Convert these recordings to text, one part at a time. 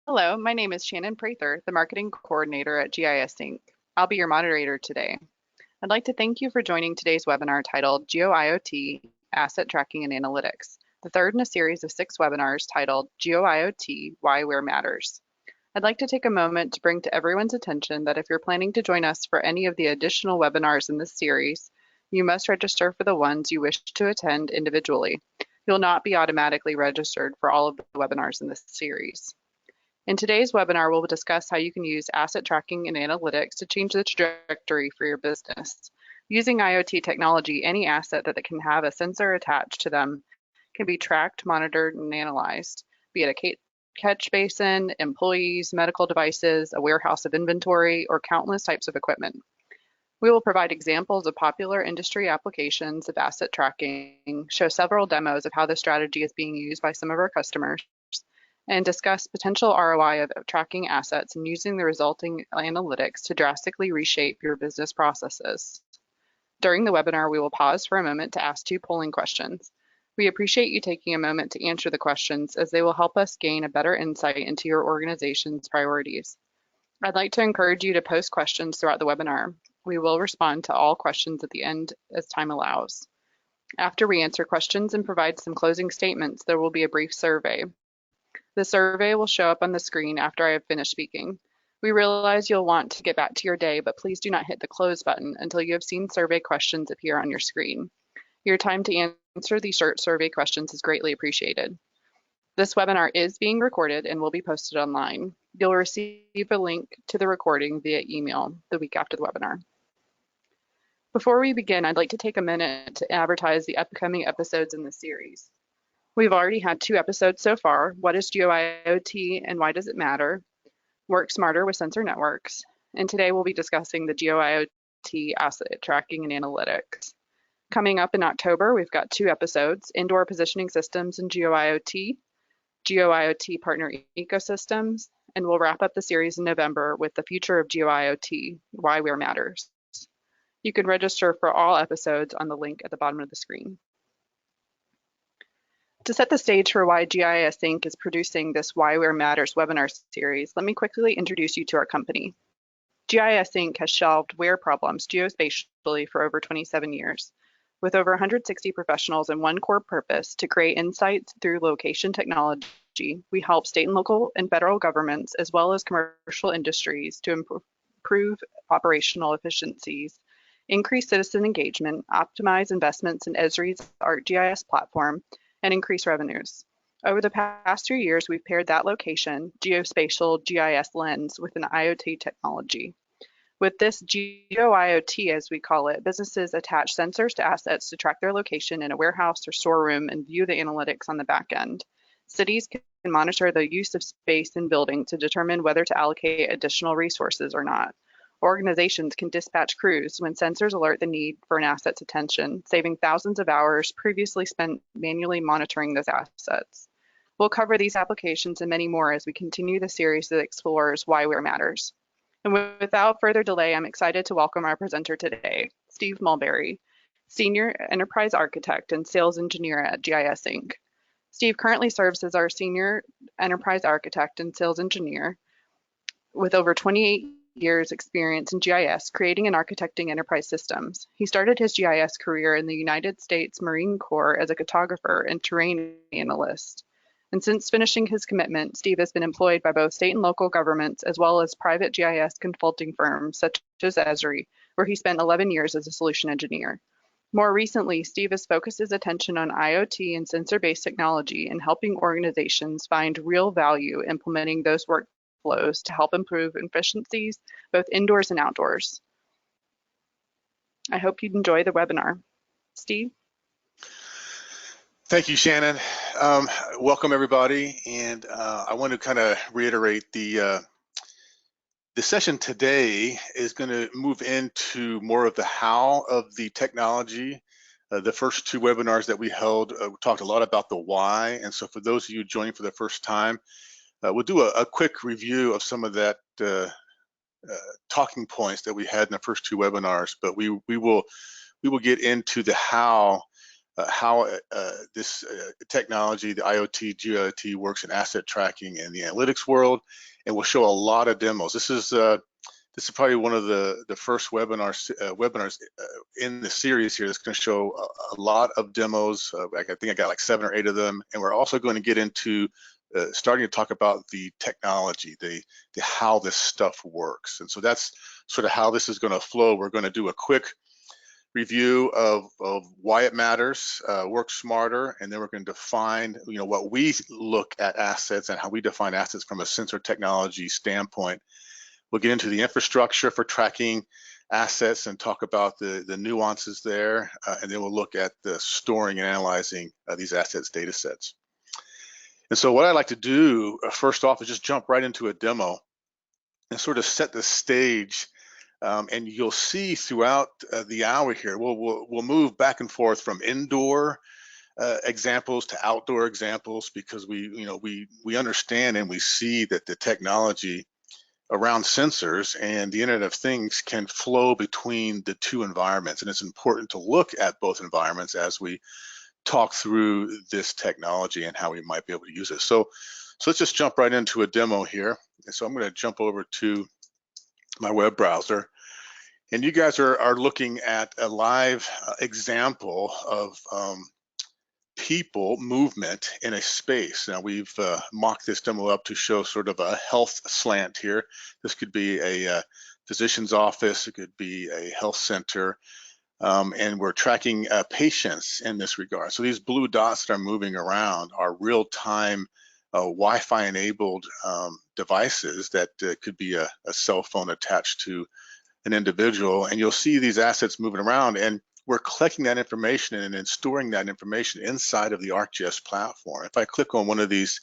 Hello, my name is Shannon Prather, the Marketing Coordinator at GIS Inc. I'll be your moderator today. I'd like to thank you for joining today's webinar titled GeoIoT, Asset Tracking and Analytics, the third in a series of 6 webinars titled GeoIoT, Why Where Matters. I'd like to take a moment to bring to everyone's attention that if you're planning to join us for any of the additional webinars in this series, you must register for the ones you wish to attend individually. You'll not be automatically registered for all of the webinars in this series. In today's webinar, we'll discuss how you can use asset tracking and analytics to change the trajectory for your business. Using IoT technology, any asset that can have a sensor attached to them can be tracked, monitored, and analyzed, be it a catch basin, employees, medical devices, a warehouse of inventory, or countless types of equipment. We will provide examples of popular industry applications of asset tracking, show several demos of how this strategy is being used by some of our customers, and discuss potential ROI of tracking assets and using the resulting analytics to drastically reshape your business processes. During the webinar, we will pause for a moment to ask 2 polling questions. We appreciate you taking a moment to answer the questions as they will help us gain a better insight into your organization's priorities. I'd like to encourage you to post questions throughout the webinar. We will respond to all questions at the end as time allows. After we answer questions and provide some closing statements, there will be a brief survey. The survey will show up on the screen after I have finished speaking. We realize you'll want to get back to your day, but please do not hit the close button until you have seen survey questions appear on your screen. Your time to answer these short survey questions is greatly appreciated. This webinar is being recorded and will be posted online. You'll receive a link to the recording via email the week after the webinar. Before we begin, I'd like to take a minute to advertise the upcoming episodes in the series. We've already had 2 episodes so far. What is GeoIoT and why does it matter? Work smarter with sensor networks. And today we'll be discussing the GeoIoT asset tracking and analytics. Coming up in October, we've got 2 episodes, Indoor Positioning Systems and GeoIoT, GeoIoT Partner Ecosystems, and we'll wrap up the series in November with the future of GeoIoT, Why Where Matters. You can register for all episodes on the link at the bottom of the screen. To set the stage for why GIS Inc. is producing this Why Where Matters webinar series, let me quickly introduce you to our company. GIS Inc. has solved where problems geospatially for over 27 years. With over 160 professionals and one core purpose to create insights through location technology, we help state and local and federal governments as well as commercial industries to improve operational efficiencies, increase citizen engagement, optimize investments in Esri's ArcGIS platform, and increase revenues. Over the past 3 years, we've paired that location, geospatial GIS lens, with an IoT technology. With this GeoIoT, as we call it, businesses attach sensors to assets to track their location in a warehouse or storeroom and view the analytics on the back end. Cities can monitor the use of space in buildings to determine whether to allocate additional resources or not. Organizations can dispatch crews when sensors alert the need for an asset's attention, saving thousands of hours previously spent manually monitoring those assets. We'll cover these applications and many more as we continue the series that explores why where matters. And without further delay, I'm excited to welcome our presenter today, Steve Mulberry, Senior Enterprise Architect and Sales Engineer at GIS Inc. Steve currently serves as our Senior Enterprise Architect and Sales Engineer with over 28 years experience in GIS, creating and architecting enterprise systems. He started his GIS career in the United States Marine Corps as a cartographer and terrain analyst. And since finishing his commitment, Steve has been employed by both state and local governments as well as private GIS consulting firms such as Esri, where he spent 11 years as a solution engineer. More recently, Steve has focused his attention on IoT and sensor-based technology and helping organizations find real value implementing those workflows to help improve efficiencies, both indoors and outdoors. I hope you enjoy the webinar. Steve? Thank you, Shannon. Welcome everybody, and I want to kind of reiterate the session today is going to move into more of the how of the technology. The first 2 webinars that we held, we talked a lot about the why, and so for those of you joining for the first time, we'll do a quick review of some of that talking points that we had in the first 2 webinars, but we will get into the how how this technology, the IoT, GeoIoT, works in asset tracking in the analytics world, and we'll show a lot of demos. This is probably one of the first webinars in the series here that's going to show a lot of demos. I think I got like 7 or 8 of them, and we're also going to get into starting to talk about the technology, the how this stuff works. And so that's sort of how this is going to flow. We're going to do a quick review of why it matters, work smarter, and then we're going to define, what we look at assets and how we define assets from a sensor technology standpoint. We'll get into the infrastructure for tracking assets and talk about the nuances there, and then we'll look at the storing and analyzing these assets data sets. And so what I like to do first off is just jump right into a demo and sort of set the stage. And you'll see throughout the hour here, we'll move back and forth from indoor examples to outdoor examples, because we understand and we see that the technology around sensors and the Internet of Things can flow between the two environments, and it's important to look at both environments as we talk through this technology and how we might be able to use it. So let's just jump right into a demo here. And so I'm going to jump over to my web browser, and you guys are looking at a live example of people movement in a space. Now we've mocked this demo up to show sort of a health slant here. This could be a physician's office, it could be a health center, and we're tracking patients in this regard. So these blue dots that are moving around are real-time Wi-Fi enabled devices that could be a cell phone attached to an individual, and you'll see these assets moving around, and we're collecting that information and then storing that information inside of the ArcGIS platform. If I click on one of these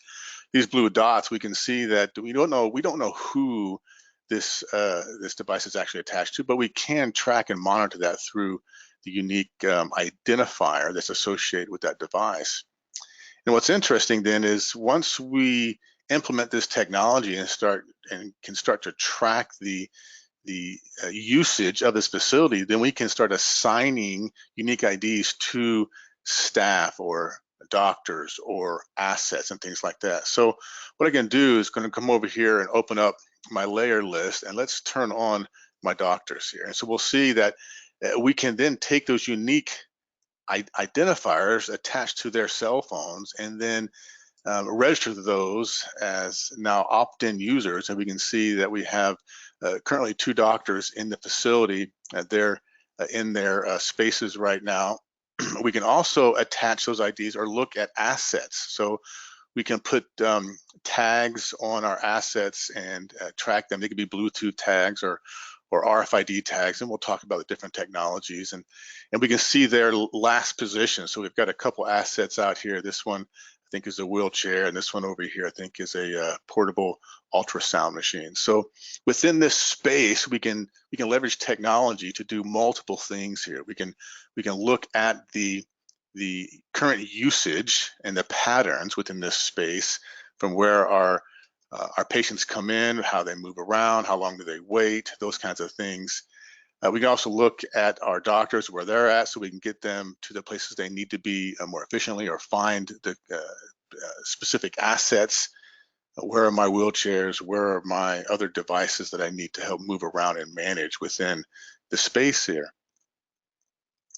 blue dots, we can see that we don't know who this device is actually attached to, but we can track and monitor that through the unique identifier that's associated with that device. And what's interesting then is once we implement this technology and can start to track the usage of this facility, then we can start assigning unique IDs to staff or doctors or assets and things like that. So what I can do is going to come over here and open up my layer list, and let's turn on my doctors here. And so we'll see that we can then take those unique identifiers attached to their cell phones and then register those as now opt-in users, and we can see that we have currently 2 doctors in the facility. They're in their spaces right now. We can also attach those IDs or look at assets. So we can put tags on our assets and track them. They could be Bluetooth tags or RFID tags, and we'll talk about the different technologies. And we can see their last position. So we've got a couple assets out here. This one I think is a wheelchair, and this one over here I think is a portable ultrasound machine. So within this space, we can leverage technology to do multiple things here. We can look at the current usage and the patterns within this space, from where our patients come in, how they move around, how long do they wait, those kinds of things. We can also look at our doctors, where they're at, so we can get them to the places they need to be more efficiently, or find the specific assets. Where are my wheelchairs? Where are my other devices that I need to help move around and manage within the space here?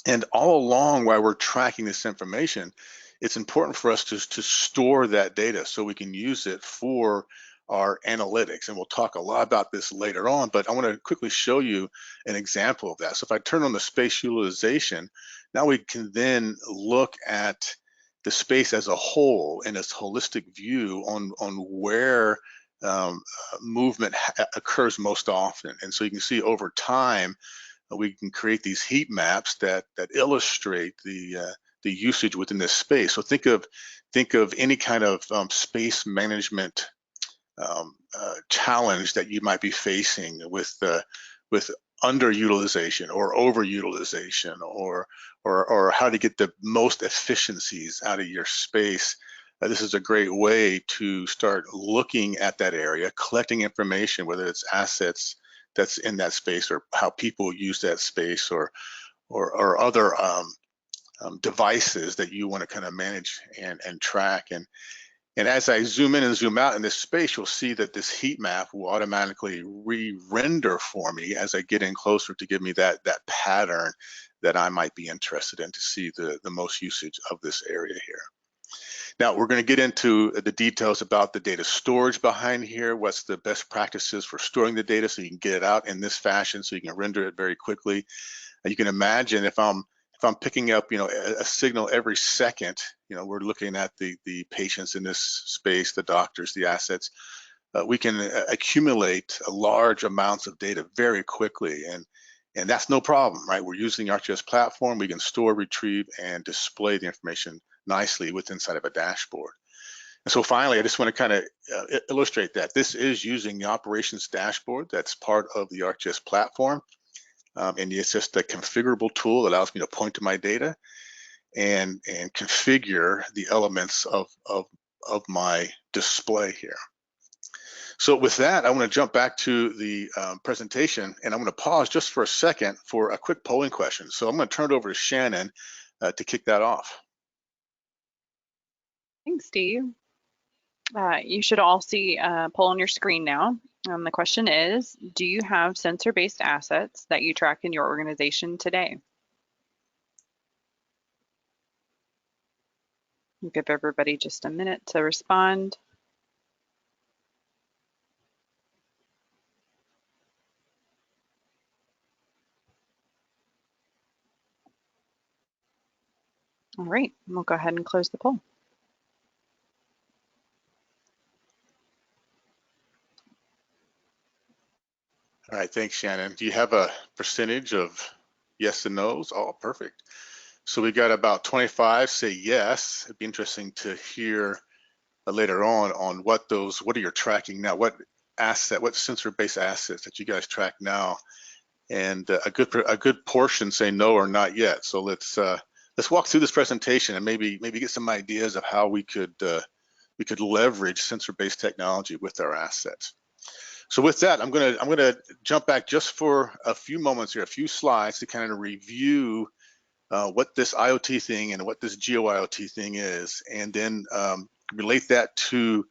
And all along, while we're tracking this information, it's important for us to store that data so we can use it for our analytics. And we'll talk a lot about this later on, but I want to quickly show you an example of that. So if I turn on the space utilization, now we can then look at the space as a whole in its holistic view on where movement occurs most often. And so you can see over time, we can create these heat maps that illustrate the usage within this space. So think of any kind of space management challenge that you might be facing with underutilization or overutilization, or how to get the most efficiencies out of your space. This is a great way to start looking at that area, collecting information, whether it's assets that's in that space, or how people use that space, or other devices that you want to kind of manage and track. And as I zoom in and zoom out in this space, you'll see that this heat map will automatically re-render for me as I get in closer to give me that pattern that I might be interested in to see the most usage of this area here. Now we're going to get into the details about the data storage behind here. What's the best practices for storing the data so you can get it out in this fashion so you can render it very quickly. You can imagine if I'm picking up, a signal every second, we're looking at the patients in this space, the doctors, the assets, we can accumulate large amounts of data very quickly, and that's no problem, right? We're using the ArcGIS platform. We can store, retrieve, and display the information nicely within inside of a dashboard. And so finally, I just want to kind of illustrate that this is using the operations dashboard that's part of the ArcGIS platform. And it's just a configurable tool that allows me to point to my data and configure the elements of my display here. So with that, I want to jump back to the presentation, and I'm going to pause just for a second for a quick polling question. So I'm going to turn it over to Shannon to kick that off. Thanks, Steve. You should all see a poll on your screen now. The question is, do you have sensor-based assets that you track in your organization today? We'll give everybody just a minute to respond. All right, we'll go ahead and close the poll. All right, thanks, Shannon. Do you have a percentage of yes and no's? Oh, perfect. So we got about 25 say yes. It'd be interesting to hear later on what are you tracking now? What sensor-based assets that you guys track now? And a good portion say no or not yet. So let's walk through this presentation and maybe get some ideas of how we could leverage sensor-based technology with our assets. So with that, I'm gonna jump back just for a few moments here, a few slides to kind of review what this IoT thing and what this GeoIoT thing is, and then relate that to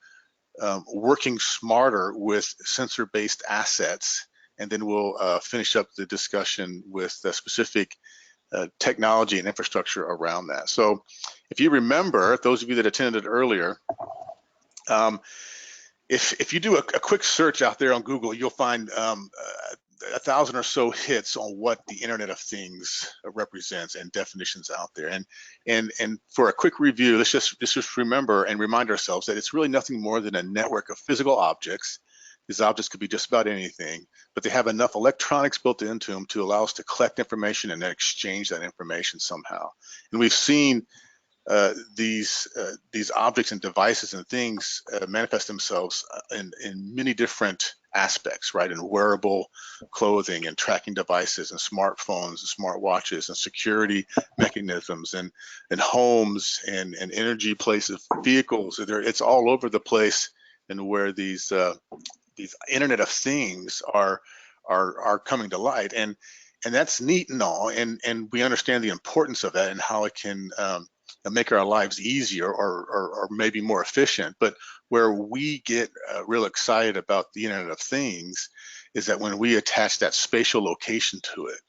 working smarter with sensor-based assets, and then we'll finish up the discussion with the specific technology and infrastructure around that. So if you remember, those of you that attended earlier, if you do a quick search out there on Google, you'll find 1,000 or so hits on what the Internet of Things represents and definitions out there. And for a quick review, let's just remember and remind ourselves that it's really nothing more than a network of physical objects. These objects could be just about anything, but they have enough electronics built into them to allow us to collect information and then exchange that information somehow. And we've seen these objects and devices and things manifest themselves in many different aspects, right? In wearable clothing and tracking devices and smartphones and smartwatches and security mechanisms and homes and energy places, vehicles. It's all over the place, and where these Internet of Things are coming to light, and that's neat and all, and we understand the importance of that and how it can make our lives easier or maybe more efficient. But where we get real excited about the Internet of Things is that when we attach that spatial location to it,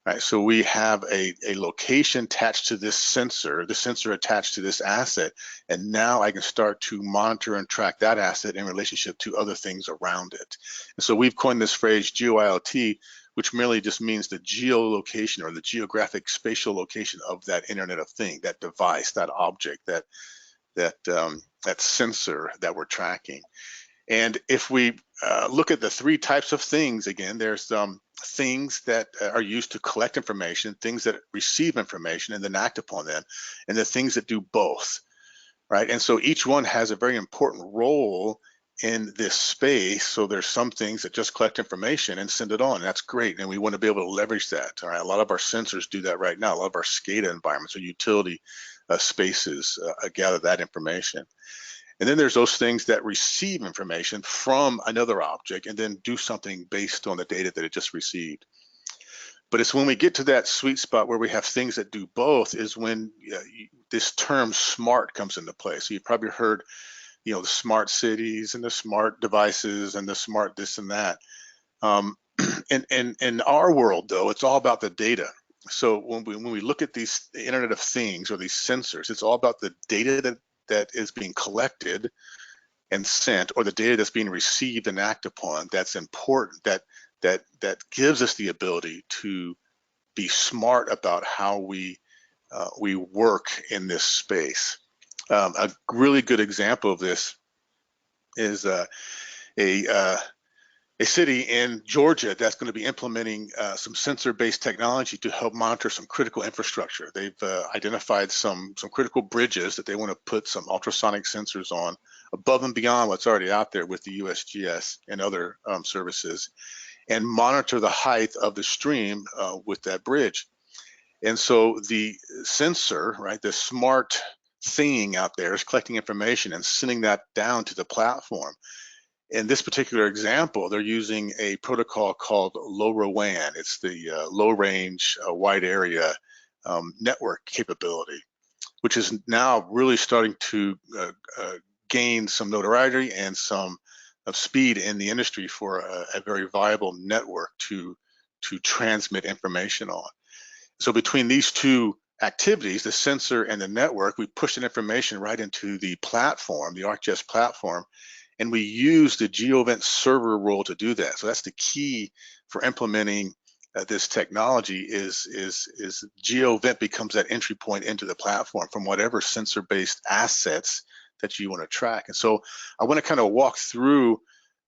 right? So we have a location attached to this sensor, the sensor attached to this asset, and now I can start to monitor and track that asset in relationship to other things around it. And so we've coined this phrase GeoIoT, which merely just means the geolocation or the geographic spatial location of that Internet of Thing, that device, that object, that sensor that we're tracking. And if we look at the three types of things, again, there's things that are used to collect information, things that receive information and then act upon them, and the things that do both, right? And so each one has a very important role in this space. So there's some things that just collect information and send it on. That's great, and we want to be able to leverage that. All right, a lot of our sensors do that right now. A lot of our SCADA environments or utility spaces gather that information. And then there's those things that receive information from another object and then do something based on the data that it just received. But it's when we get to that sweet spot where we have things that do both is when this term smart comes into play. So you've probably heard, the smart cities and the smart devices and the smart this and that. In our world, though, it's all about the data. So when we look at the Internet of Things or these sensors, it's all about the data that is being collected and sent, or the data that's being received and acted upon. That's important. That gives us the ability to be smart about how we work in this space. A really good example of this is a city in Georgia that's going to be implementing some sensor-based technology to help monitor some critical infrastructure. They've identified some critical bridges that they want to put some ultrasonic sensors on above and beyond what's already out there with the USGS and other services, and monitor the height of the stream with that bridge. And so the sensor, right, the smart thing out there is collecting information and sending that down to the platform. In this particular example, they're using a protocol called LoRaWAN. It's the low range, wide area network capability, which is now really starting to gain some notoriety and some speed in the industry for a very viable network to transmit information on. So between these two activities, the sensor and the network, we push the information right into the platform, the ArcGIS platform, and we use the GeoIoT server role to do that. So that's the key for implementing this technology is GeoIoT becomes that entry point into the platform from whatever sensor-based assets that you want to track. And so I want to kind of walk through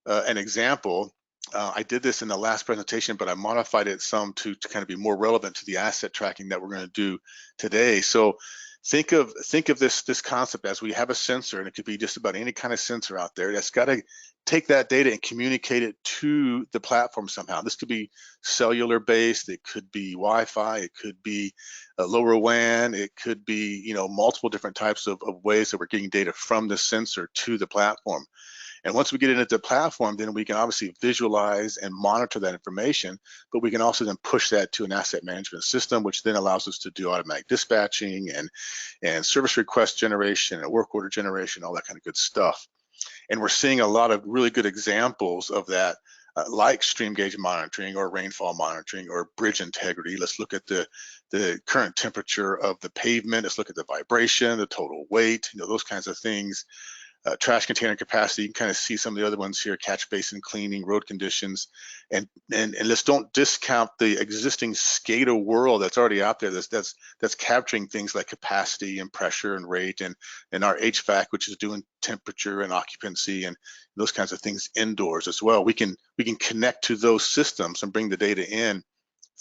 an example. I did this in the last presentation, but I modified it some to kind of be more relevant to the asset tracking that we're going to do today. So think of this concept as we have a sensor, and it could be just about any kind of sensor out there that's got to take that data and communicate it to the platform somehow. This could be cellular based, it could be Wi-Fi, it could be a LoRaWAN, it could be multiple different types of ways that we're getting data from the sensor to the platform. And once we get it into the platform, then we can obviously visualize and monitor that information, but we can also then push that to an asset management system, which then allows us to do automatic dispatching and service request generation and work order generation, all that kind of good stuff. And we're seeing a lot of really good examples of that, like stream gauge monitoring or rainfall monitoring or bridge integrity. Let's look at the current temperature of the pavement. Let's look at the vibration, the total weight, those kinds of things. Trash container capacity, you can kind of see some of the other ones here, catch basin cleaning, road conditions, and let's don't discount the existing SCADA world that's already out there that's capturing things like capacity and pressure and rate, and our HVAC, which is doing temperature and occupancy and those kinds of things indoors as well. We can connect to those systems and bring the data in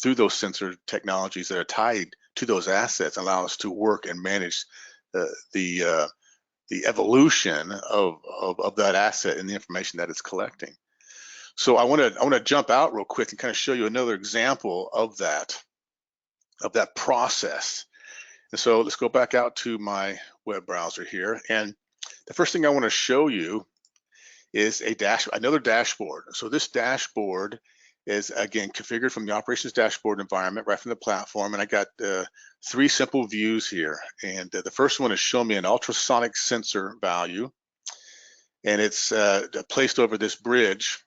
through those sensor technologies that are tied to those assets, and allow us to work and manage the evolution of that asset and the information that it's collecting. So I want to jump out real quick and kind of show you another example of that process. And so let's go back out to my web browser here, and the first thing I want to show you is another dashboard. So this dashboard is again configured from the operations dashboard environment right from the platform, and I got three simple views here. And the first one is showing me an ultrasonic sensor value, and it's placed over this bridge,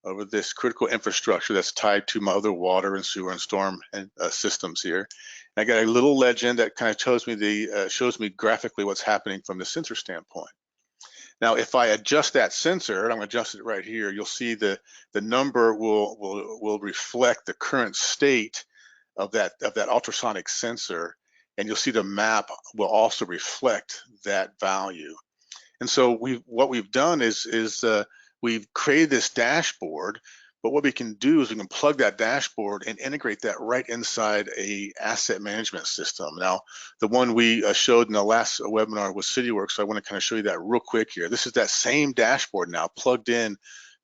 over this critical infrastructure that's tied to my other water and sewer and storm and systems here. And I got a little legend that kind of shows me graphically what's happening from the sensor standpoint. Now, if I adjust that sensor, and I'm going to adjust it right here, you'll see the number will reflect the current state of that ultrasonic sensor, and you'll see the map will also reflect that value. And so what we've done is we've created this dashboard, but what we can do is we can plug that dashboard and integrate that right inside a asset management system. Now, the one we showed in the last webinar was CityWorks, so I want to kind of show you that real quick here. This is that same dashboard now plugged in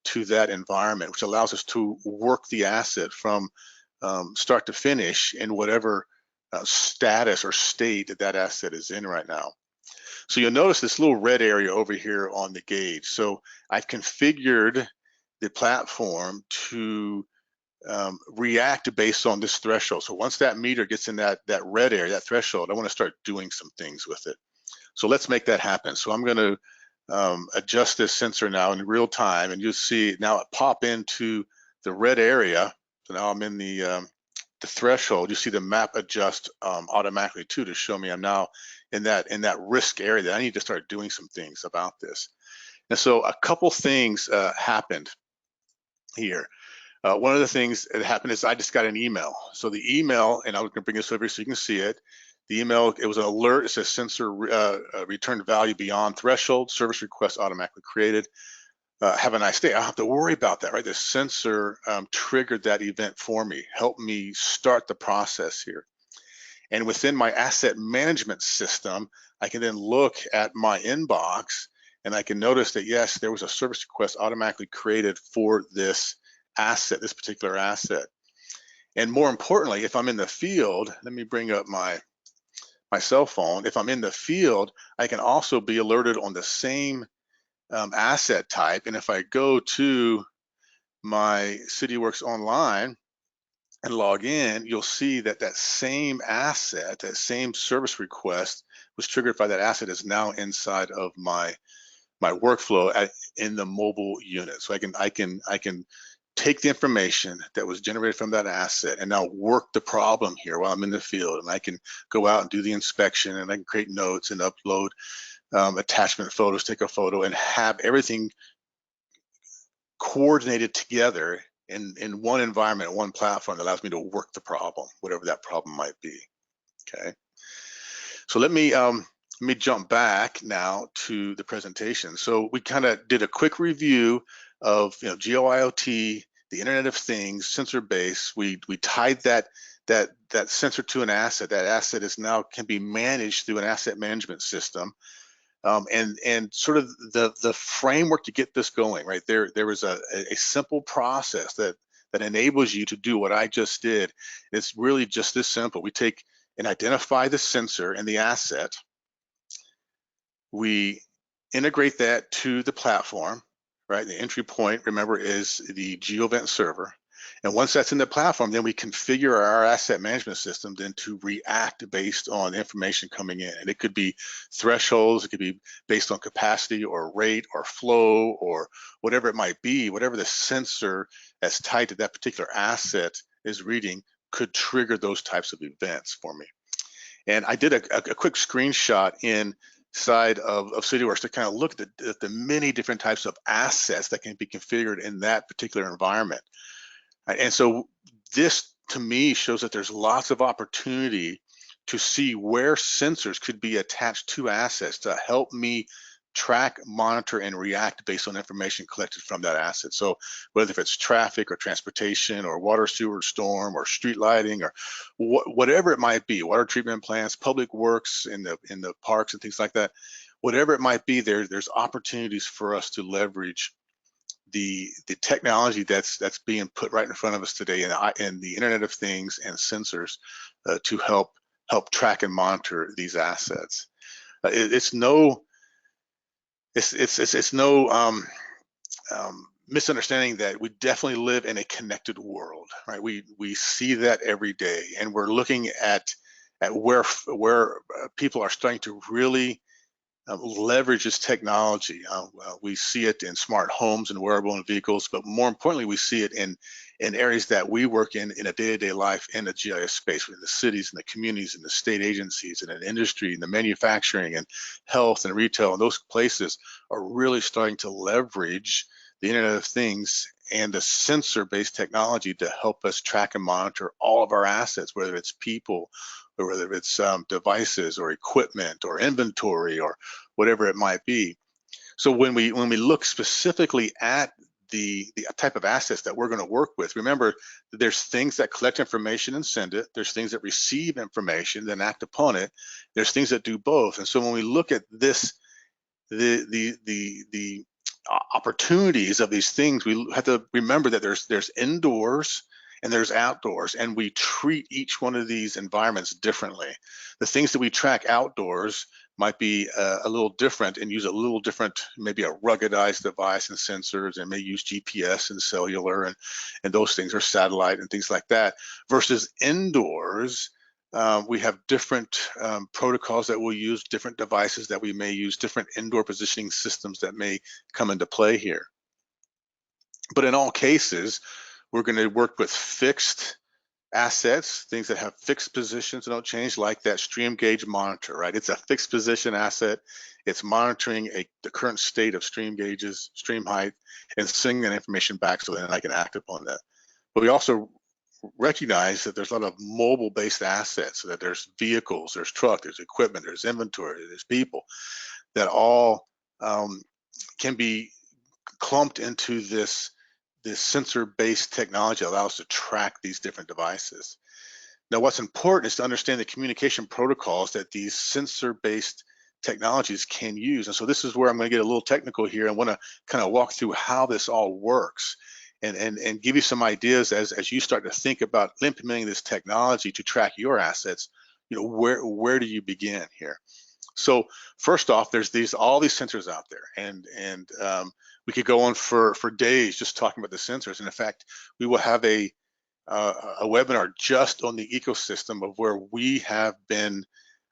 to that environment, which allows us to work the asset from start to finish in whatever status or state that asset is in right now. So you'll notice this little red area over here on the gauge. So I've configured the platform to react based on this threshold. So once that meter gets in that red area, that threshold, I want to start doing some things with it. So let's make that happen. So I'm going to adjust this sensor now in real time, and you'll see now it pop into the red area. So now I'm in the threshold. You see the map adjust automatically too, to show me I'm now in that risk area that I need to start doing some things about this. And so a couple things happened here. One of the things that happened is I just got an email. So the email, and I'm going to bring this over so you can see it. The email, it was an alert. It says sensor returned value beyond threshold, service request automatically created. Have a nice day. I don't have to worry about that, right? The sensor triggered that event for me, helped me start the process here. And within my asset management system, I can then look at my inbox and I can notice that, yes, there was a service request automatically created for this asset, this particular asset. And more importantly, if I'm in the field, let me bring up my cell phone. If I'm in the field, I can also be alerted on the same asset type. And if I go to my CityWorks Online and log in, you'll see that that same asset, that same service request was triggered by that asset is now inside of my workflow in the mobile unit. So I can take the information that was generated from that asset and now work the problem here while I'm in the field, and I can go out and do the inspection, and I can create notes and upload attachment photos, take a photo, and have everything coordinated together in one environment, one platform that allows me to work the problem, whatever that problem might be. Okay. So let me jump back now to the presentation. So we kind of did a quick review of GeoIoT, the Internet of Things, sensor base. We tied that sensor to an asset. That asset is now can be managed through an asset management system. And sort of the framework to get this going, right? There was a simple process that enables you to do what I just did. It's really just this simple. We take and identify the sensor and the asset. We integrate that to the platform, right? The entry point, remember, is the GeoVent server. And once that's in the platform, then we configure our asset management system then to react based on the information coming in. And it could be thresholds, it could be based on capacity or rate or flow or whatever it might be, whatever the sensor that's tied to that particular asset is reading could trigger those types of events for me. And I did a quick screenshot inside of CityWorks to kind of look at the many different types of assets that can be configured in that particular environment. And so this, to me, shows that there's lots of opportunity to see where sensors could be attached to assets to help me track, monitor, and react based on information collected from that asset. So whether if it's traffic or transportation or water, sewer, storm, or street lighting, or whatever it might be, water treatment plants, public works in the parks and things like that, whatever it might be, there's opportunities for us to leverage the technology that's being put right in front of us today, and the Internet of Things and sensors to help track and monitor these assets. It's no misunderstanding that we definitely live in a connected world, right? We see that every day, and we're looking at where people are starting to really leverage this technology. We see it in smart homes and wearable and vehicles, but more importantly, we see it in areas that we work in a day-to-day life in the GIS space, in the cities and the communities and the state agencies and in industry and the manufacturing and health and retail, and those places are really starting to leverage the Internet of Things and the sensor-based technology to help us track and monitor all of our assets, whether it's people or whether it's devices or equipment or inventory or whatever it might be. So when we look specifically at the type of assets that we're going to work with, remember there's things that collect information and send it. There's things that receive information then act upon it. There's things that do both. And so when we look at this, the opportunities of these things, we have to remember that there's indoors and there's outdoors, and we treat each one of these environments differently. The things that we track outdoors might be a little different and use a little different, maybe a ruggedized device and sensors, and may use GPS and cellular and those things, or satellite and things like that. Versus indoors, we have different protocols that we'll use, different devices that we may use, different indoor positioning systems that may come into play here. But in all cases, we're going to work with fixed assets, things that have fixed positions and don't change, like that stream gauge monitor, right? It's a fixed position asset. It's monitoring the current state of stream gauges, stream height, and sending that information back so that I can act upon that. But we also recognize that there's a lot of mobile-based assets, so that there's vehicles, there's truck, there's equipment, there's inventory, there's people, that all can be clumped into this sensor-based technology that allows us to track these different devices. Now, what's important is to understand the communication protocols that these sensor-based technologies can use. And so this is where I'm going to get a little technical here. I want to kind of walk through how this all works and give you some ideas as you start to think about implementing this technology to track your assets. You know, where do you begin here? So first off, there's all these sensors out there, and we could go on for days just talking about the sensors. And in fact, we will have a webinar just on the ecosystem of where we have been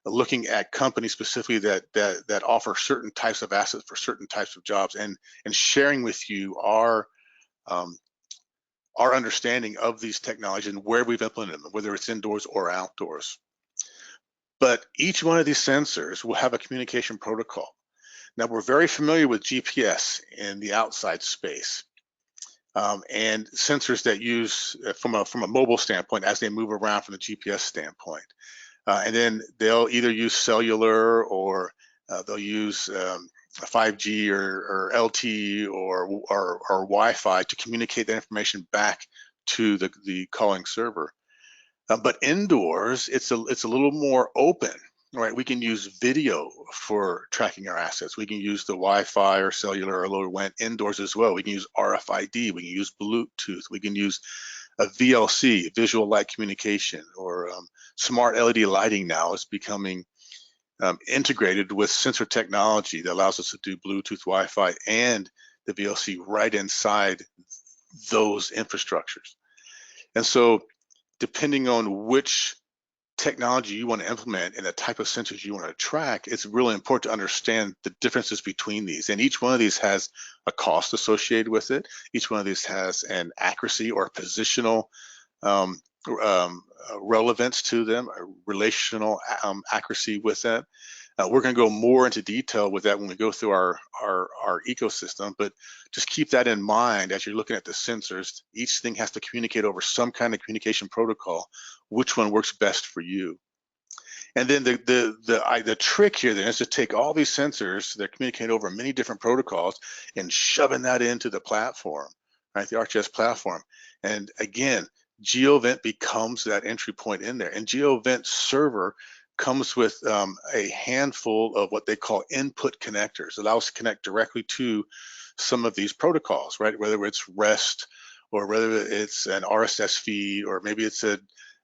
looking at companies specifically that offer certain types of assets for certain types of jobs, and sharing with you our understanding of these technologies and where we've implemented them, whether it's indoors or outdoors. But each one of these sensors will have a communication protocol. Now, we're very familiar with GPS in the outside space, and sensors that use from a mobile standpoint as they move around from the GPS standpoint. And then they'll either use cellular, or they'll use 5G or LTE or Wi-Fi to communicate that information back to the calling server. But indoors, it's a little more open, right? We can use video for tracking our assets. We can use the Wi-Fi or cellular or low WAN indoors as well. We can use RFID. We can use Bluetooth. We can use a VLC, visual light communication, or smart LED lighting now is becoming integrated with sensor technology that allows us to do Bluetooth, Wi-Fi, and the VLC right inside those infrastructures. And so, depending on which technology you want to implement and the type of sensors you want to track, it's really important to understand the differences between these. And each one of these has a cost associated with it. Each one of these has an accuracy or positional relevance to them, a relational accuracy with that. We're going to go more into detail with that when we go through our ecosystem, but just keep that in mind as you're looking at the sensors. Each thing has to communicate over some kind of communication protocol. Which one works best for you? And then the trick here then is to take all these sensors that communicate over many different protocols and shoving that into the platform, right? The ArcGIS platform. And again, GeoVent becomes that entry point in there. And GeoVent server comes with a handful of what they call input connectors. It allows to connect directly to some of these protocols, right? Whether it's REST, or whether it's an RSS feed, or maybe it's a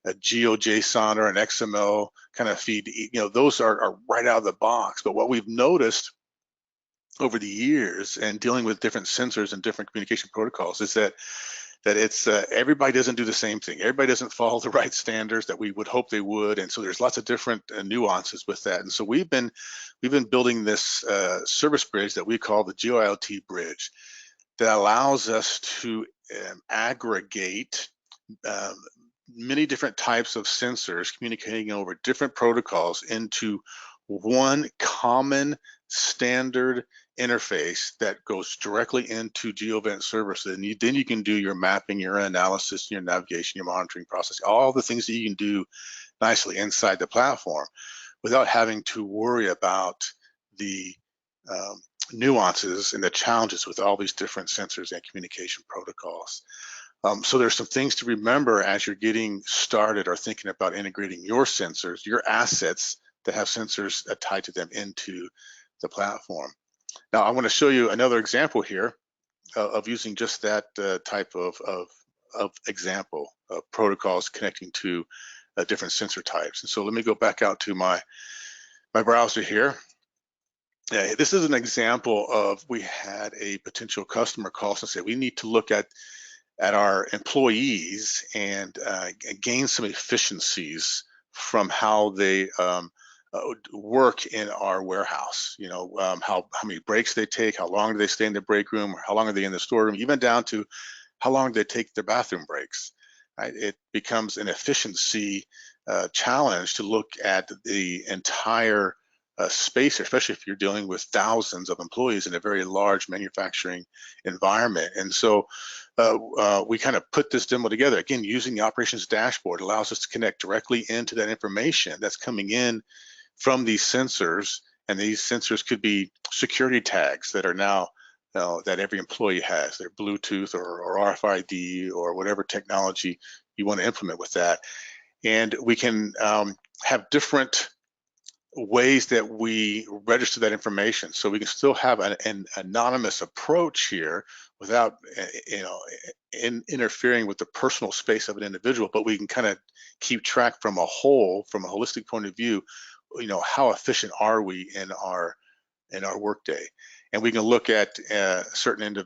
GeoJSON or an XML kind of feed. You know, those are right out of the box. But what we've noticed over the years and dealing with different sensors and different communication protocols is that it's everybody doesn't do the same thing. Everybody doesn't follow the right standards that we would hope they would, and so there's lots of different nuances with that. And so we've been building this service bridge that we call the GeoIoT bridge, that allows us to aggregate many different types of sensors communicating over different protocols into one common standard interface that goes directly into GeoVent server. So then you can do your mapping, your analysis, your navigation, your monitoring process, all the things that you can do nicely inside the platform without having to worry about the nuances and the challenges with all these different sensors and communication protocols. So there's some things to remember as you're getting started or thinking about integrating your sensors, your assets that have sensors tied to them into the platform. Now, I want to show you another example here of using just that type of example of protocols connecting to different sensor types. And so let me go back out to my browser here. This is an example of, we had a potential customer call us and say, we need to look at our employees and gain some efficiencies from how they work in our warehouse. You know, how many breaks they take, how long do they stay in the break room, or how long are they in the storeroom, even down to how long do they take their bathroom breaks. Right? It becomes an efficiency challenge to look at the entire space, especially if you're dealing with thousands of employees in a very large manufacturing environment. And so we kind of put this demo together, again, using the operations dashboard. It allows us to connect directly into that information that's coming in from these sensors. And these sensors could be security tags that are now that every employee has, their Bluetooth or RFID or whatever technology you want to implement with that. And we can have different ways that we register that information, so we can still have an anonymous approach here without interfering with the personal space of an individual, but we can kind of keep track from a holistic point of view, how efficient are we in our workday. And we can look at certain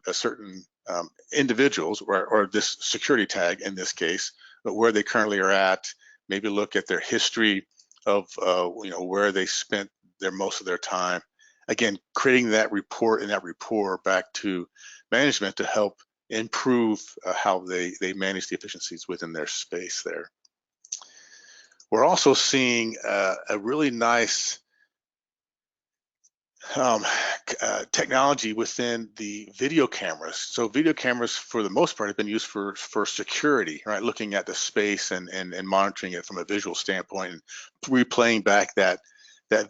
individuals, or this security tag in this case, but where they currently are at, maybe look at their history of where they spent most of their time. Again, creating that report and that rapport back to management to help improve how they manage the efficiencies within their space there. We're also seeing a really nice technology within the video cameras. So video cameras, for the most part, have been used for security, right? Looking at the space and monitoring it from a visual standpoint, and replaying back that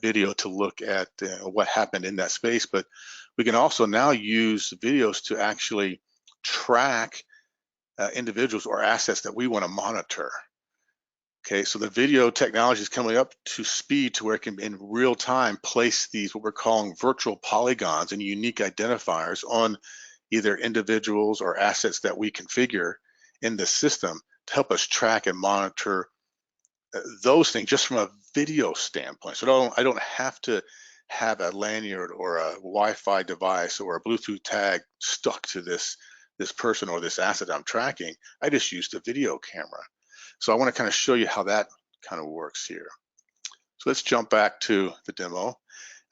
video to look at what happened in that space. But we can also now use videos to actually track individuals or assets that we want to monitor. Okay, so the video technology is coming up to speed to where it can, in real time, place these, what we're calling virtual polygons and unique identifiers on either individuals or assets that we configure in the system to help us track and monitor those things just from a video standpoint. So I don't have to have a lanyard or a Wi-Fi device or a Bluetooth tag stuck to this person or this asset I'm tracking. I just use the video camera. So I want to kind of show you how that kind of works here. So let's jump back to the demo.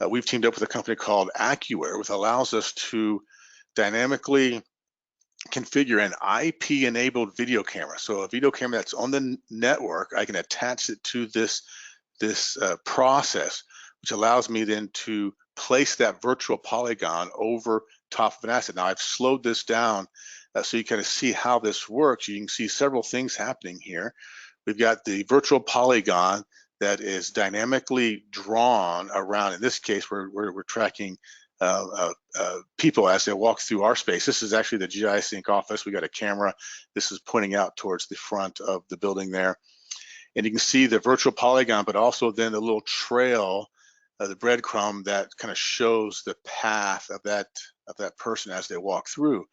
We've teamed up with a company called AccuAir, which allows us to dynamically configure an IP-enabled video camera. So a video camera that's on the network, I can attach it to this process, which allows me then to place that virtual polygon over top of an asset. Now I've slowed this down so you kind of see how this works. You can see several things happening here. We've got the virtual polygon that is dynamically drawn around. In this case, we're tracking people as they walk through our space. This is actually the GIS Inc. office. We got a camera. This is pointing out towards the front of the building there. And you can see the virtual polygon, but also then the little trail, the breadcrumb that kind of shows the path of that person as they walk through.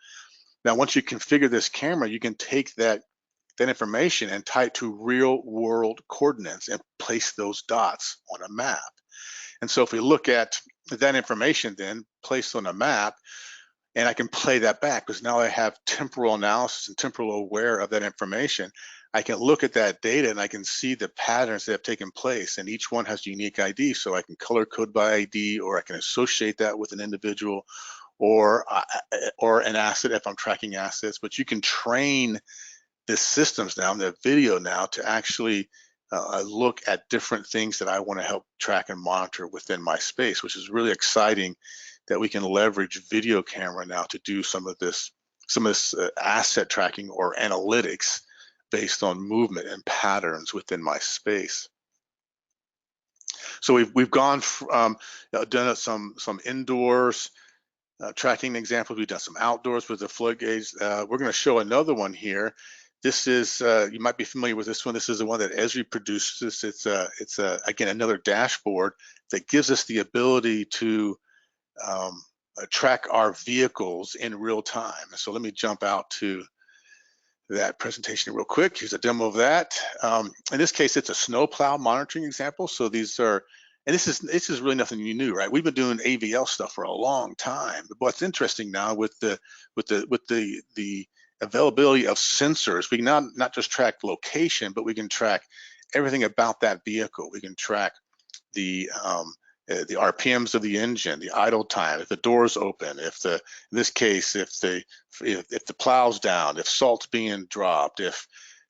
Now, once you configure this camera, you can take that information and tie it to real world coordinates and place those dots on a map. And so if we look at that information then placed on a map, and I can play that back because now I have temporal analysis and temporal aware of that information. I can look at that data and I can see the patterns that have taken place, and each one has unique ID. So I can color code by ID, or I can associate that with an individual or an asset if I'm tracking assets. But you can train the systems now, the video now, to actually look at different things that I want to help track and monitor within my space, which is really exciting that we can leverage video camera now to do some of this asset tracking or analytics based on movement and patterns within my space. So we've gone done some indoors tracking examples. We've done some outdoors with the flood gauge. We're going to show another one here. This is you might be familiar with this one. This is the one that Esri produces. It's again another dashboard that gives us the ability to track our vehicles in real time. So let me jump out to that presentation real quick. Here's a demo of that. In this case, it's a snowplow monitoring example. So these are And this is really nothing new, right? We've been doing AVL stuff for a long time. But what's interesting now with the availability of sensors, we can not just track location, but we can track everything about that vehicle. We can track the RPMs of the engine, the idle time, if the door's open, if in this case, if the plow's down, if salt's being dropped, if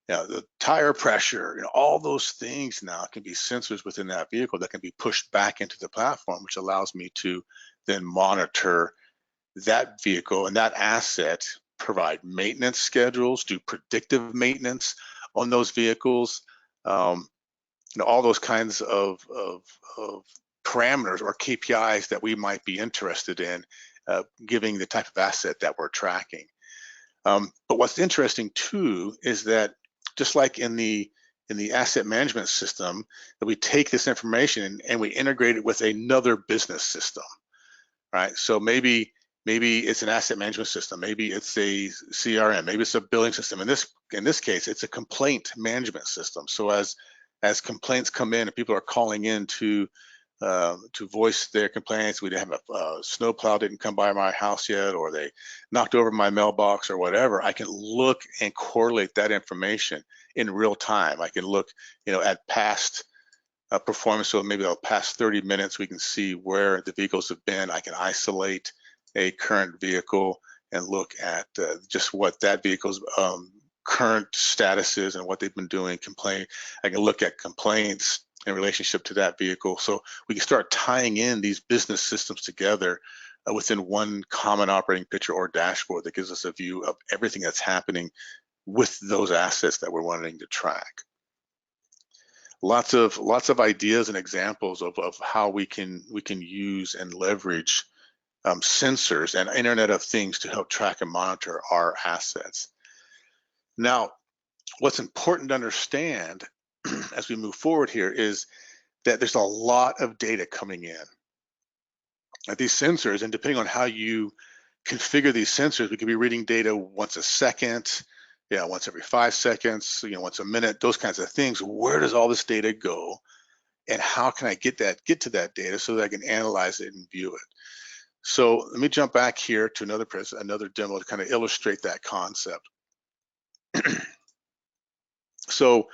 the tire pressure, all those things now can be sensors within that vehicle that can be pushed back into the platform, which allows me to then monitor that vehicle and that asset, provide maintenance schedules, do predictive maintenance on those vehicles, all those kinds of parameters or KPIs that we might be interested in, giving the type of asset that we're tracking. But what's interesting too is that just like in the asset management system, that we take this information and we integrate it with another business system, right? So maybe it's an asset management system, maybe it's a CRM, maybe it's a billing system. In this case, it's a complaint management system. So as complaints come in and people are calling in to voice their complaints, we didn't have a snowplow didn't come by my house yet, or they knocked over my mailbox or whatever, I can look and correlate that information in real time. I can look, at past performance. So maybe the past 30 minutes, we can see where the vehicles have been. I can isolate a current vehicle and look at just what that vehicle's current status is and what they've been doing. I can look at complaints in relationship to that vehicle. So we can start tying in these business systems together within one common operating picture or dashboard that gives us a view of everything that's happening with those assets that we're wanting to track. Lots of ideas and examples of how we can use and leverage sensors and Internet of Things to help track and monitor our assets. Now, what's important to understand as we move forward here is that there's a lot of data coming in. These sensors, and depending on how you configure these sensors, we could be reading data once a second, once every 5 seconds, once a minute, those kinds of things. Where does all this data go, and how can I get to that data so that I can analyze it and view it? So let me jump back here to another demo to kind of illustrate that concept. So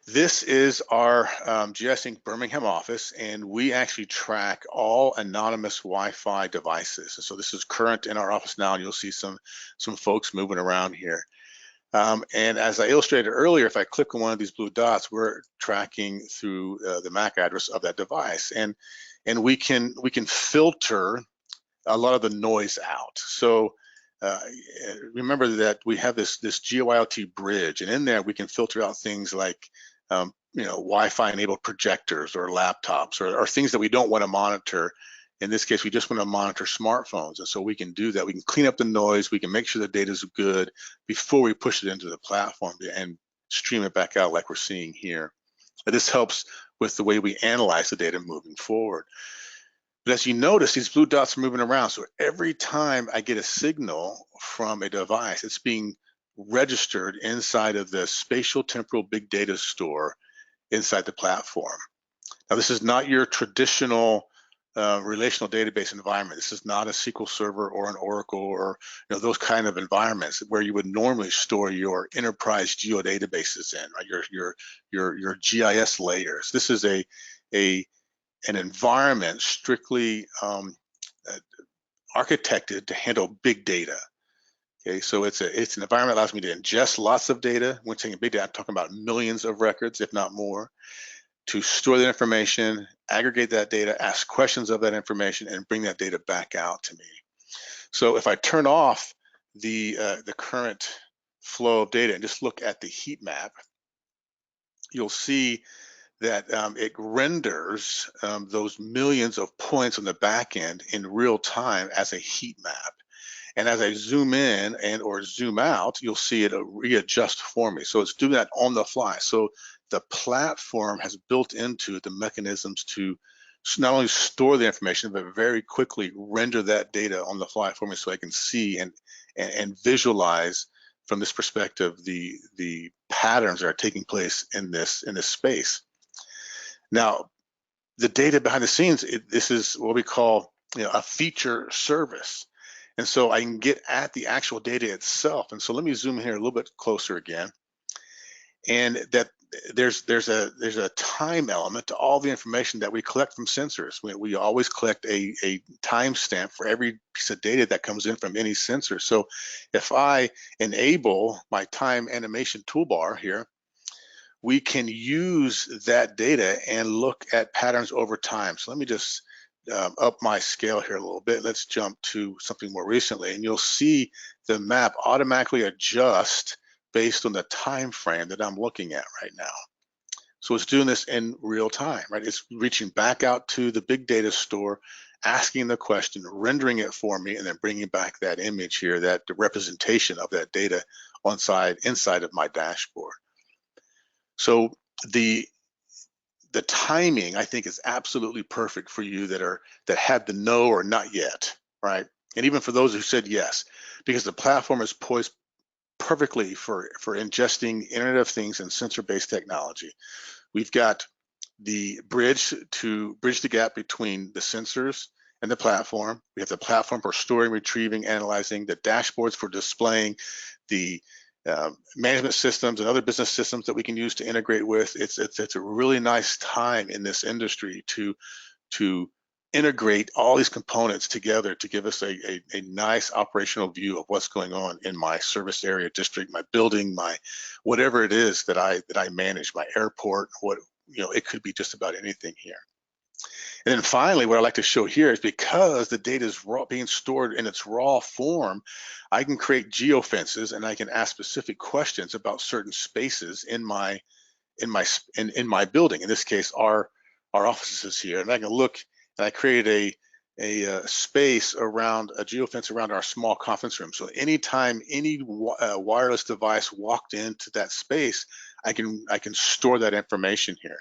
this is our GeoIoT Inc. Birmingham office, and we actually track all anonymous Wi-Fi devices. So this is current in our office now, and you'll see some folks moving around here. And as I illustrated earlier, if I click on one of these blue dots, we're tracking through the MAC address of that device, and we can filter a lot of the noise out. So remember that we have this GeoIoT bridge, and in there we can filter out things like Wi-Fi enabled projectors or laptops or things that we don't want to monitor. In this case, we just want to monitor smartphones, and so we can do that. We can clean up the noise. We can make sure the data is good before we push it into the platform and stream it back out like we're seeing here. But this helps with the way we analyze the data moving forward. But as you notice, these blue dots are moving around. So every time I get a signal from a device, it's being registered inside of the spatial temporal big data store inside the platform. Now, this is not your traditional relational database environment. This is not a SQL Server or an Oracle or those kind of environments where you would normally store your enterprise geodatabases in, right? Your GIS layers. This is an environment strictly architected to handle big data. Okay, so it's an environment that allows me to ingest lots of data. When saying big data, I'm talking about millions of records, if not more, to store that information, aggregate that data, ask questions of that information, and bring that data back out to me. So if I turn off the current flow of data and just look at the heat map, you'll see that it renders those millions of points on the back end in real time as a heat map. And as I zoom in and or zoom out, you'll see it readjust for me. So it's doing that on the fly. So the platform has built into the mechanisms to not only store the information, but very quickly render that data on the fly for me so I can see and visualize from this perspective the patterns that are taking place in this space. Now, the data behind the scenes, this is what we call, a feature service. And so I can get at the actual data itself. And so let me zoom in here a little bit closer again. And that there's a time element to all the information that we collect from sensors. We always collect a timestamp for every piece of data that comes in from any sensor. So if I enable my time animation toolbar here, we can use that data and look at patterns over time. So let me just up my scale here a little bit. Let's jump to something more recently, and you'll see the map automatically adjust based on the time frame that I'm looking at right now. So it's doing this in real time, right? It's reaching back out to the big data store, asking the question, rendering it for me, and then bringing back that image here, the representation of that data inside of my dashboard. So the timing, I think, is absolutely perfect for you that had the no or not yet, right? And even for those who said yes, because the platform is poised perfectly for ingesting Internet of Things and sensor-based technology. We've got the bridge to bridge the gap between the sensors and the platform. We have the platform for storing, retrieving, analyzing, the dashboards for displaying, the management systems and other business systems that we can use to integrate with. It's a really nice time in this industry to integrate all these components together to give us a nice operational view of what's going on in my service area district, my building, my whatever it is that I manage, my airport, it could be just about anything here. And then finally, what I like to show here is because the data is being stored in its raw form, I can create geofences and I can ask specific questions about certain spaces in my building. In this case, our offices here, and I can look and I created a space around a geofence around our small conference room. So anytime any wireless device walked into that space, I can store that information here.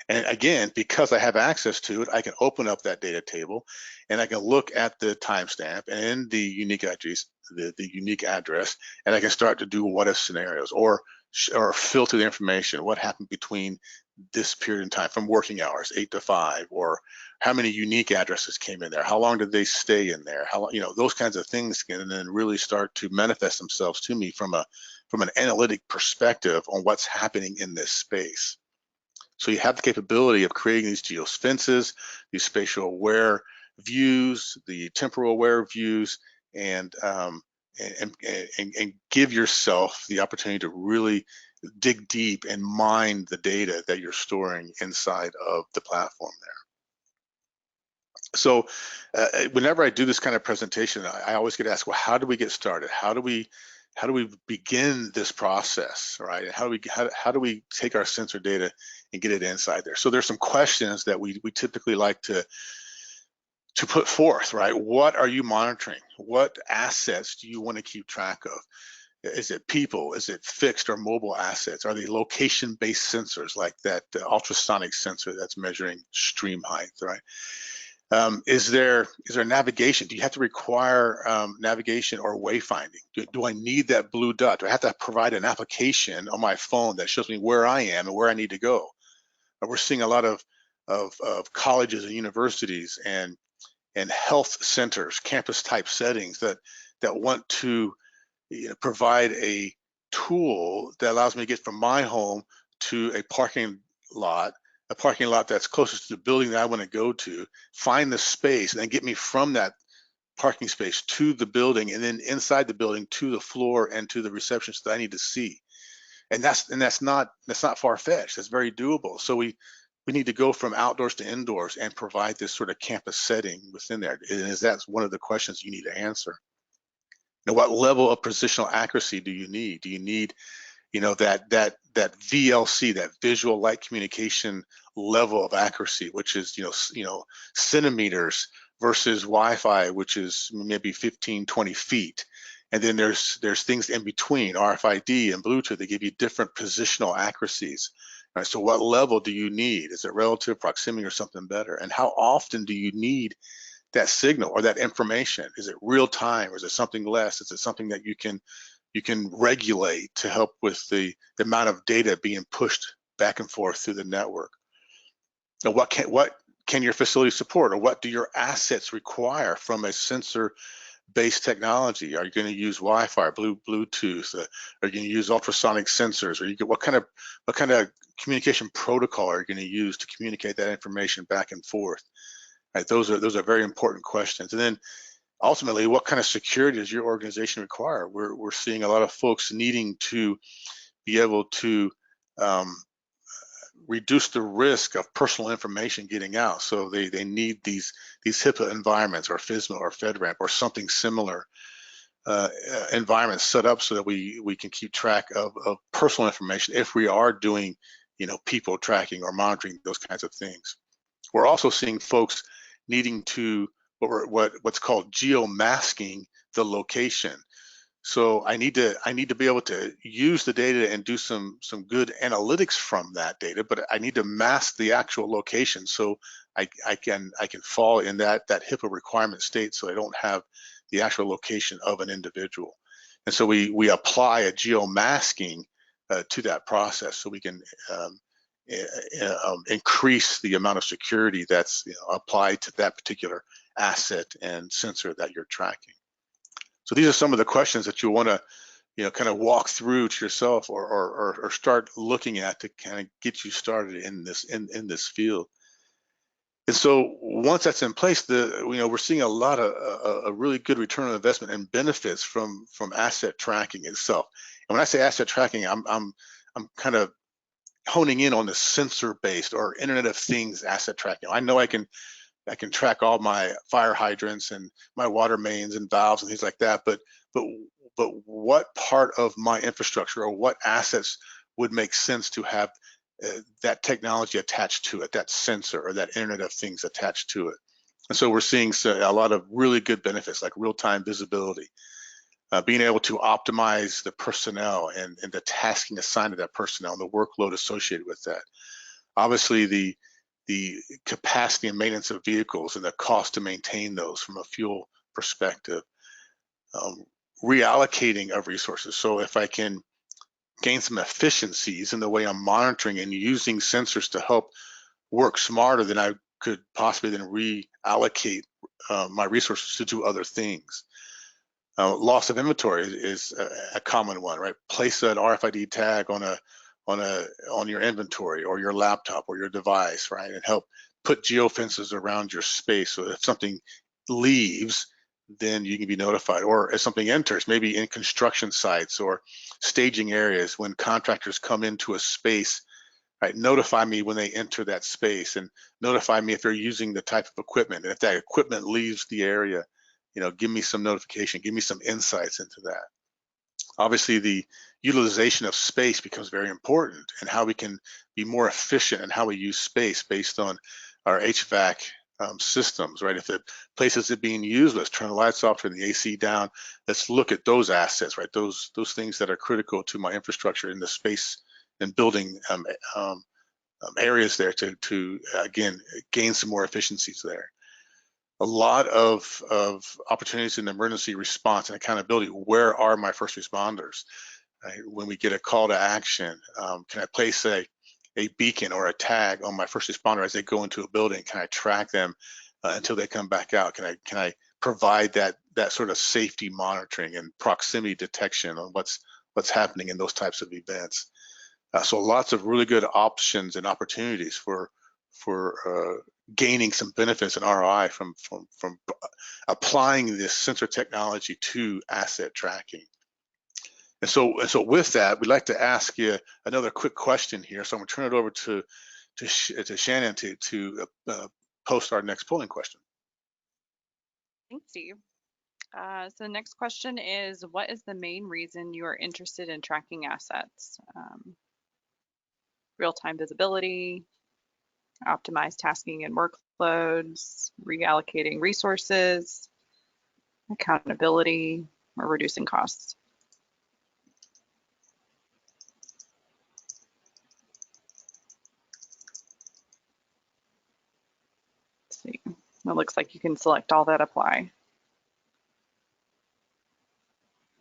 And again, because I have access to it, I can open up that data table and I can look at the timestamp and the unique address, the unique address, and I can start to do what if scenarios or filter the information. What happened between this period in time from working hours, 8 to 5, or how many unique addresses came in there? How long did they stay in there? How, those kinds of things can then really start to manifest themselves to me from an analytic perspective on what's happening in this space. So you have the capability of creating these geofences, these spatial aware views, the temporal aware views, and give yourself the opportunity to really dig deep and mine the data that you're storing inside of the platform there. So whenever I do this kind of presentation, I always get asked, well, how do we get started? How do we begin this process, right? And how do we take our sensor data and get it inside there? So there's some questions that we typically like to put forth, right? What are you monitoring? What assets do you want to keep track of? Is it people? Is it fixed or mobile assets? Are they location-based sensors like that ultrasonic sensor that's measuring stream height, right? Is there navigation? Do you have to require navigation or wayfinding? Do I need that blue dot? Do I have to provide an application on my phone that shows me where I am and where I need to go? We're seeing a lot of colleges and universities and health centers, campus type settings that want to provide a tool that allows me to get from my home to a parking lot that's closest to the building that I want to go to, find the space, and then get me from that parking space to the building, and then inside the building to the floor and to the receptionist that I need to see. And that's not far-fetched. That's very doable. So we need to go from outdoors to indoors and provide this sort of campus setting within there. And that's one of the questions you need to answer. Now, what level of positional accuracy do you need? Do you need that VLC, that visual light communication level of accuracy, which is centimeters versus Wi-Fi, which is maybe 15, 20 feet. And then there's things in between, RFID and Bluetooth, that give you different positional accuracies. All right, so what level do you need? Is it relative proximity or something better? And how often do you need that signal or that information? Is it real time, or is it something less? Is it something that you can regulate to help with the amount of data being pushed back and forth through the network? Now, what can your facility support, or what do your assets require from a sensor-based technology? Are you going to use Wi-Fi, Bluetooth? Are you going to use ultrasonic sensors? Or what kind of communication protocol are you going to use to communicate that information back and forth? Right, those are very important questions. And then ultimately, what kind of security does your organization require? We're seeing a lot of folks needing to be able to reduce the risk of personal information getting out. So they need these HIPAA environments, or FISMA or FedRAMP or something similar environments set up so that we can keep track of personal information if we are doing, people tracking or monitoring, those kinds of things. We're also seeing folks needing to what's called geomasking the location. So I need to be able to use the data and do some good analytics from that data, but I need to mask the actual location so I can fall in that HIPAA requirement state, so I don't have the actual location of an individual. And so we apply a geomasking to that process, so we can increase the amount of security that's applied to that particular asset and sensor that you're tracking. So these are some of the questions that you want to, kind of walk through to yourself, or start looking at to kind of get you started in this field. And so once that's in place, we're seeing a lot of a really good return on investment and benefits from asset tracking itself. And when I say asset tracking, I'm kind of honing in on the sensor-based or Internet of Things asset tracking. I know I can track all my fire hydrants and my water mains and valves and things like that, but what part of my infrastructure, or what assets would make sense to have that technology attached to it, that sensor or that Internet of Things attached to it? And so we're seeing a lot of really good benefits, like real-time visibility, being able to optimize the personnel and the tasking assigned to that personnel and the workload associated with that. Obviously, the capacity and maintenance of vehicles and the cost to maintain those from a fuel perspective, reallocating of resources. So if I can gain some efficiencies in the way I'm monitoring and using sensors to help work smarter, then I could possibly then reallocate my resources to do other things. Loss of inventory is a common one, right? Place an RFID tag on your inventory or your laptop or your device, right? And help put geofences around your space, so if something leaves, then you can be notified. Or if something enters, maybe in construction sites or staging areas, when contractors come into a space, right, notify me when they enter that space, and notify me if they're using the type of equipment. And if that equipment leaves the area, give me some notification, give me some insights into that. Obviously, the utilization of space becomes very important, and how we can be more efficient in how we use space based on our HVAC systems, right? If the place isn't being used, let's turn the lights off, turn the AC down. Let's look at those assets, right? Those things that are critical to my infrastructure in the space and building areas there to again gain some more efficiencies there. A lot of opportunities in emergency response and accountability. Where are my first responders? Right? When we get a call to action, can I place a beacon or a tag on my first responder as they go into a building? Can I track them until they come back out? Can I provide that sort of safety monitoring and proximity detection on what's happening in those types of events? So lots of really good options and opportunities for gaining some benefits and ROI from applying this sensor technology to asset tracking. And so with that, we'd like to ask you another quick question here. So I'm going to turn it over to Shannon to post our next polling question. Thanks, Steve. So the next question is, what is the main reason you are interested in tracking assets? Real-time visibility, optimized tasking and workloads, reallocating resources, accountability, or reducing costs. Let's see. It looks like you can select all that apply.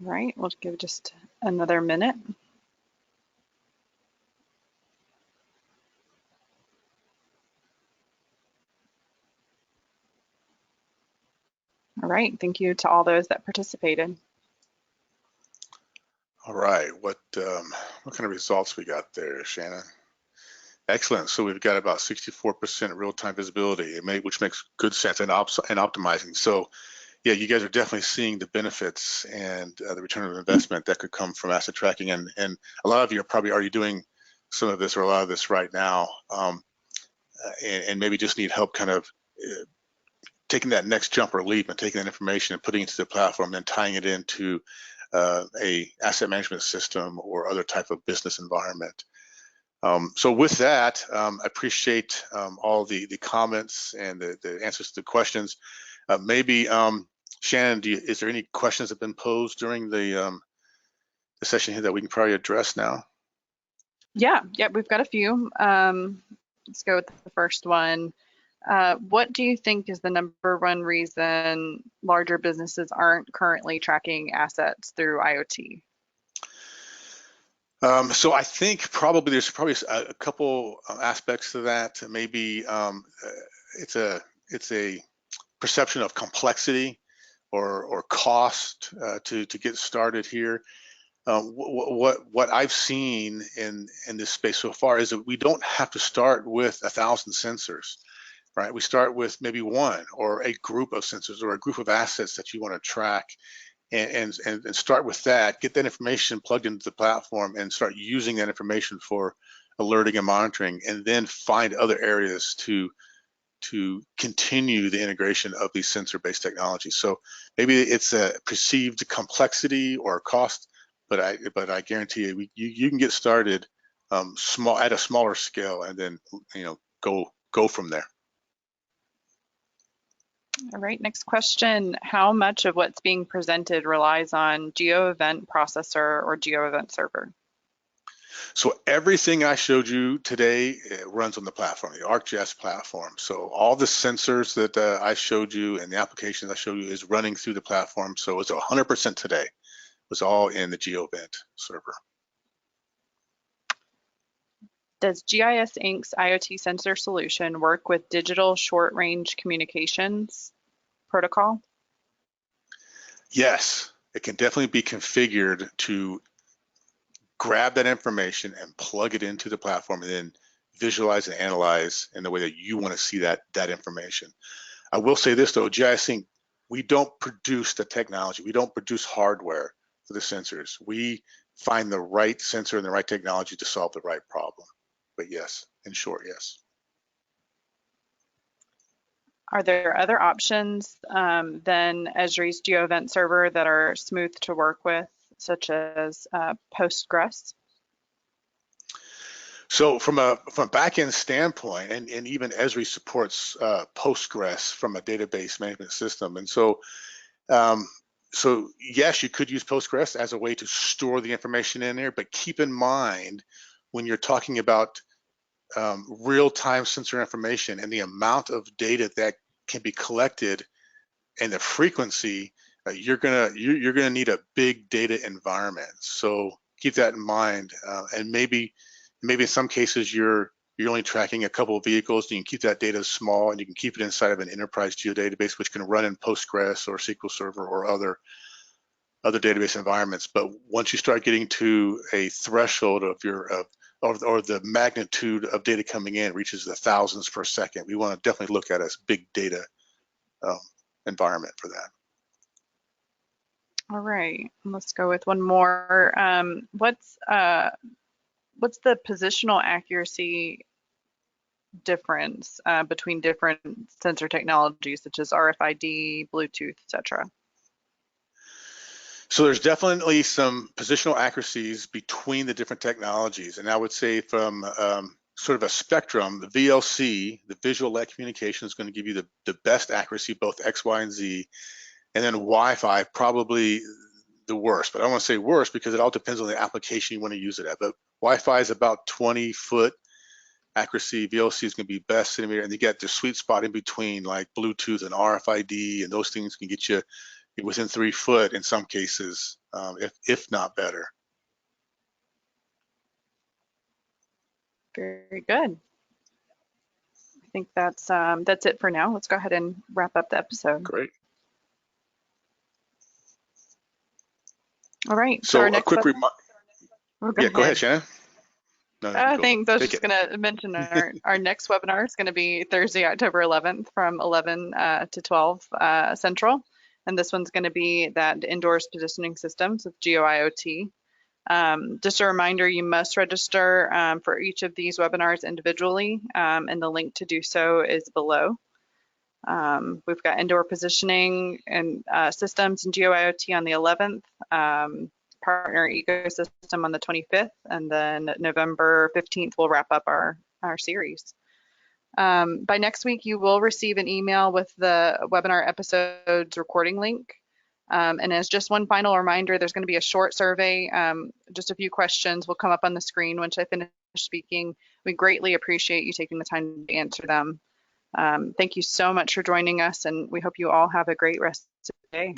All right, we'll give just another minute. All right, thank you to all those that participated. All right, what kind of results we got there, Shannon? Excellent. So we've got about 64% real-time visibility, which makes good sense in optimizing. So yeah, you guys are definitely seeing the benefits and the return of investment that could come from asset tracking, and a lot of you are probably already doing some of this or a lot of this right now, and maybe just need help kind of taking that next jump or leap and taking that information and putting it into the platform and tying it into a asset management system or other type of business environment. So with that, I appreciate all the comments and the answers to the questions. Maybe Shannon, is there any questions that have been posed during the session here that we can probably address now? Yeah, we've got a few. Let's go with the first one. What do you think is the number one reason larger businesses aren't currently tracking assets through IoT? So I think probably there's a couple aspects to that. Maybe it's a perception of complexity or cost to get started here. What I've seen in this space so far is that we don't have to start with 1,000 sensors, right? We start with maybe one or a group of sensors or a group of assets that you want to track, and start with that, get that information plugged into the platform and start using that information for alerting and monitoring, and then find other areas to continue the integration of these sensor-based technologies. So maybe it's a perceived complexity or cost, but I guarantee you can get started small at a smaller scale, and then go from there. All right, next question. How much of what's being presented relies on GeoEvent processor or GeoEvent server? So everything I showed you today runs on the platform, the ArcGIS platform. So all the sensors that I showed you and the applications I showed you is running through the platform. So it's 100% today. It was all in the GeoEvent server. Does GIS Inc.'s IoT sensor solution work with digital short-range communications protocol? Yes, it can definitely be configured to grab that information and plug it into the platform and then visualize and analyze in the way that you want to see that information. I will say this though, GIS Inc., we don't produce the technology. We don't produce hardware for the sensors. We find the right sensor and the right technology to solve the right problem. But yes, in short, yes. Are there other options than Esri's GeoEvent server that are smooth to work with, such as Postgres? So from a back-end standpoint, and even Esri supports Postgres from a database management system, and so yes, you could use Postgres as a way to store the information in there, but keep in mind when you're talking about real-time sensor information and the amount of data that can be collected and the frequency, you're gonna need a big data environment. So keep that in mind, and maybe in some cases you're only tracking a couple of vehicles, and you can keep that data small and you can keep it inside of an enterprise geodatabase, which can run in Postgres or SQL Server or other database environments. But once you start getting to a threshold of or the magnitude of data coming in reaches the thousands per second, we want to definitely look at a big data environment for that. All right, let's go with one more. What's the positional accuracy difference between different sensor technologies such as RFID, Bluetooth, etc.? So there's definitely some positional accuracies between the different technologies, and I would say from sort of a spectrum, the VLC, the visual LED communication, is going to give you the best accuracy, both X, Y, and Z, and then Wi-Fi probably the worst. But I don't want to say worst because it all depends on the application you want to use it at. But Wi-Fi is about 20-foot accuracy. VLC is going to be best centimeter, and you get the sweet spot in between, like Bluetooth and RFID, and those things can get you within 3 foot in some cases, if not better. Very good. I think that's it for now. Let's go ahead and wrap up the episode. Great. All right, so our So a next quick web, reminder. oh, go Yeah, go ahead, ahead. Shannon. No, you go. Thanks. I was Take just it. going to mention our next webinar is going to be Thursday, October 11th from 11 to 12 Central. And this one's going to be that indoors positioning systems with GeoIoT. Just a reminder, you must register for each of these webinars individually, and the link to do so is below. We've got indoor positioning and systems and GeoIoT on the 11th, partner ecosystem on the 25th, and then November 15th we'll wrap up our series. By next week, you will receive an email with the webinar episode's recording link. And as just one final reminder, there's going to be a short survey. Just a few questions will come up on the screen once I finish speaking. We greatly appreciate you taking the time to answer them. Thank you so much for joining us, and we hope you all have a great rest of the day.